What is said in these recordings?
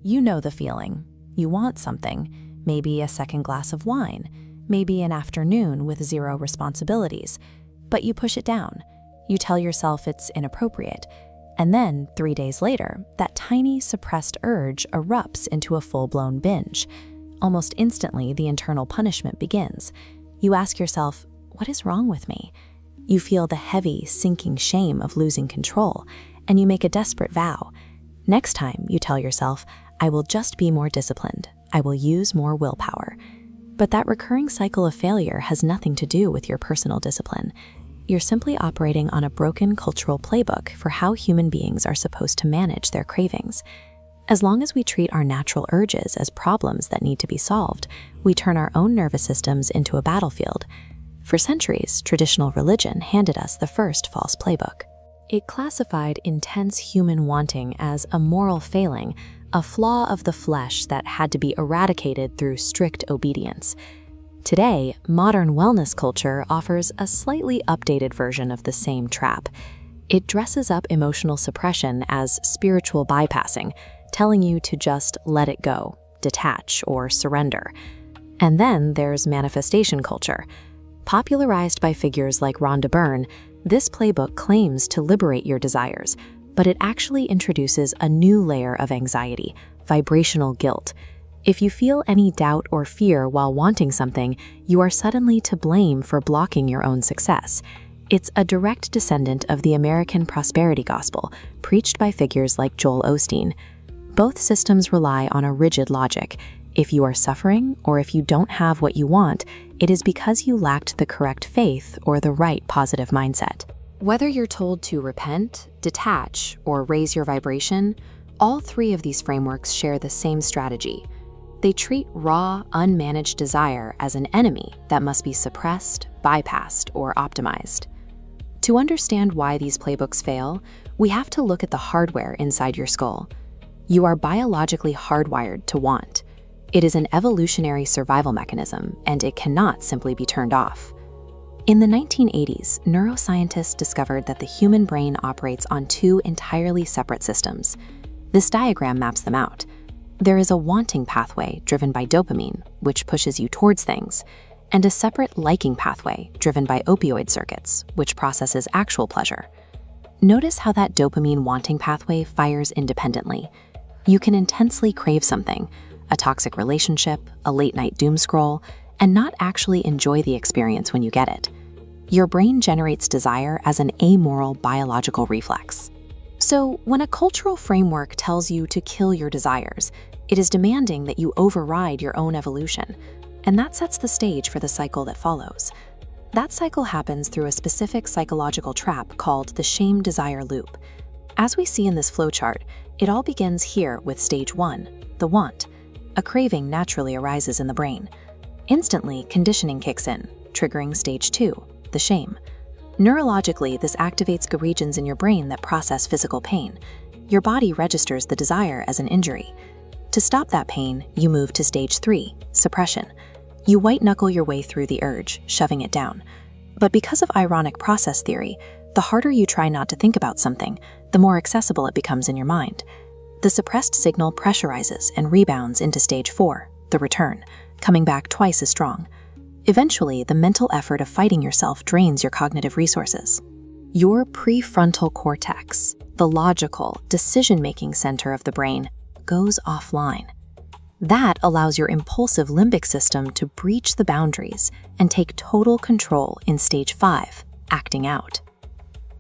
You know the feeling. You want something, maybe a second glass of wine, maybe an afternoon with zero responsibilities, but you push it down. You tell yourself it's inappropriate. And then, 3 days later, that tiny suppressed urge erupts into a full-blown binge. Almost instantly, the internal punishment begins. You ask yourself, what is wrong with me? You feel the heavy, sinking shame of losing control, and you make a desperate vow. Next time, you tell yourself, I will just be more disciplined. I will use more willpower. But that recurring cycle of failure has nothing to do with your personal discipline. You're simply operating on a broken cultural playbook for how human beings are supposed to manage their cravings. As long as we treat our natural urges as problems that need to be solved, we turn our own nervous systems into a battlefield. For centuries, traditional religion handed us the first false playbook. It classified intense human wanting as a moral failing, a flaw of the flesh that had to be eradicated through strict obedience. Today, modern wellness culture offers a slightly updated version of the same trap. It dresses up emotional suppression as spiritual bypassing, telling you to just let it go, detach, or surrender. And then there's manifestation culture. Popularized by figures like Rhonda Byrne, this playbook claims to liberate your desires, but it actually introduces a new layer of anxiety, vibrational guilt. If you feel any doubt or fear while wanting something, you are suddenly to blame for blocking your own success. It's a direct descendant of the American prosperity gospel, preached by figures like Joel Osteen. Both systems rely on a rigid logic. If you are suffering, or if you don't have what you want, it is because you lacked the correct faith or the right positive mindset. Whether you're told to repent, detach, or raise your vibration, all three of these frameworks share the same strategy. They treat raw, unmanaged desire as an enemy that must be suppressed, bypassed, or optimized. To understand why these playbooks fail, we have to look at the hardware inside your skull. You are biologically hardwired to want. It is an evolutionary survival mechanism, and it cannot simply be turned off. In the 1980s, neuroscientists discovered that the human brain operates on two entirely separate systems. This diagram maps them out. There is a wanting pathway driven by dopamine, which pushes you towards things, and a separate liking pathway driven by opioid circuits, which processes actual pleasure. Notice how that dopamine wanting pathway fires independently. You can intensely crave something, a toxic relationship, a late-night doom scroll, and not actually enjoy the experience when you get it. Your brain generates desire as an amoral biological reflex. So, when a cultural framework tells you to kill your desires, it is demanding that you override your own evolution, and that sets the stage for the cycle that follows. That cycle happens through a specific psychological trap called the shame-desire loop. As we see in this flowchart, it all begins here with stage 1, the want. A craving naturally arises in the brain. Instantly, conditioning kicks in, triggering stage 2, the shame. Neurologically, this activates regions in your brain that process physical pain. Your body registers the desire as an injury. To stop that pain, you move to stage 3, suppression. You white-knuckle your way through the urge, shoving it down. But because of ironic process theory, the harder you try not to think about something, the more accessible it becomes in your mind. The suppressed signal pressurizes and rebounds into stage 4, the return, coming back twice as strong. Eventually, the mental effort of fighting yourself drains your cognitive resources. Your prefrontal cortex, the logical, decision-making center of the brain, goes offline. That allows your impulsive limbic system to breach the boundaries and take total control in stage 5, acting out.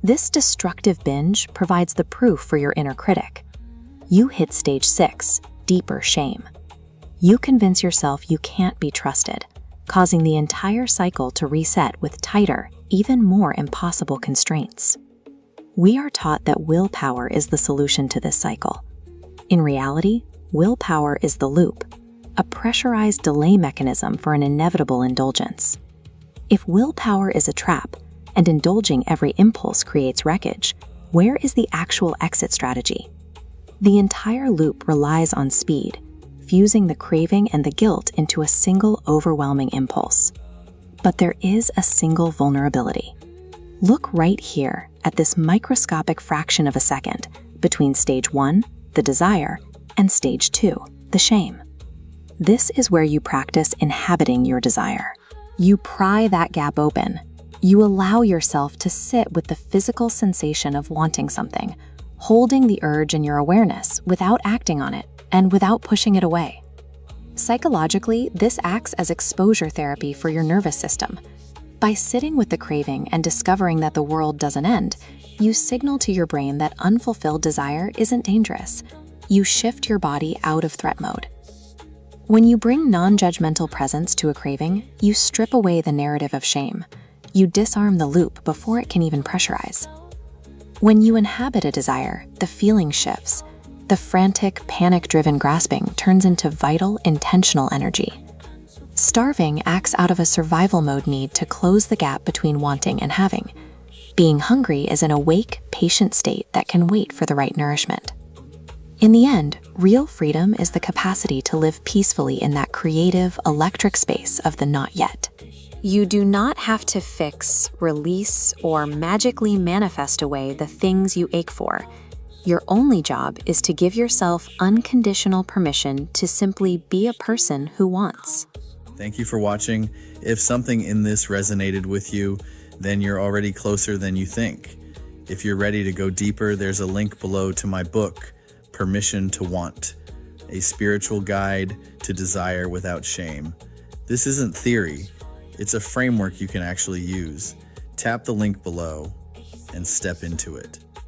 This destructive binge provides the proof for your inner critic. You hit stage 6, deeper shame. You convince yourself you can't be trusted, causing the entire cycle to reset with tighter, even more impossible constraints. We are taught that willpower is the solution to this cycle. In reality, willpower is the loop, a pressurized delay mechanism for an inevitable indulgence. If willpower is a trap, and indulging every impulse creates wreckage, where is the actual exit strategy? The entire loop relies on speed, fusing the craving and the guilt into a single overwhelming impulse. But there is a single vulnerability. Look right here at this microscopic fraction of a second between stage 1, the desire, And stage 2, the shame. This is where you practice inhabiting your desire. You pry that gap open. You allow yourself to sit with the physical sensation of wanting something, holding the urge in your awareness without acting on it and without pushing it away. Psychologically, this acts as exposure therapy for your nervous system. By sitting with the craving and discovering that the world doesn't end, you signal to your brain that unfulfilled desire isn't dangerous. You shift your body out of threat mode. When you bring non-judgmental presence to a craving, you strip away the narrative of shame. You disarm the loop before it can even pressurize. When you inhabit a desire, the feeling shifts. The frantic, panic-driven grasping turns into vital, intentional energy. Starving acts out of a survival mode need to close the gap between wanting and having. Being hungry is an awake, patient state that can wait for the right nourishment. In the end, real freedom is the capacity to live peacefully in that creative, electric space of the not yet. You do not have to fix, release, or magically manifest away the things you ache for. Your only job is to give yourself unconditional permission to simply be a person who wants. Thank you for watching. If something in this resonated with you, then you're already closer than you think. If you're ready to go deeper, there's a link below to my book, Permission to Want, a spiritual guide to desire without shame. This isn't theory, it's a framework you can actually use. Tap the link below and step into it.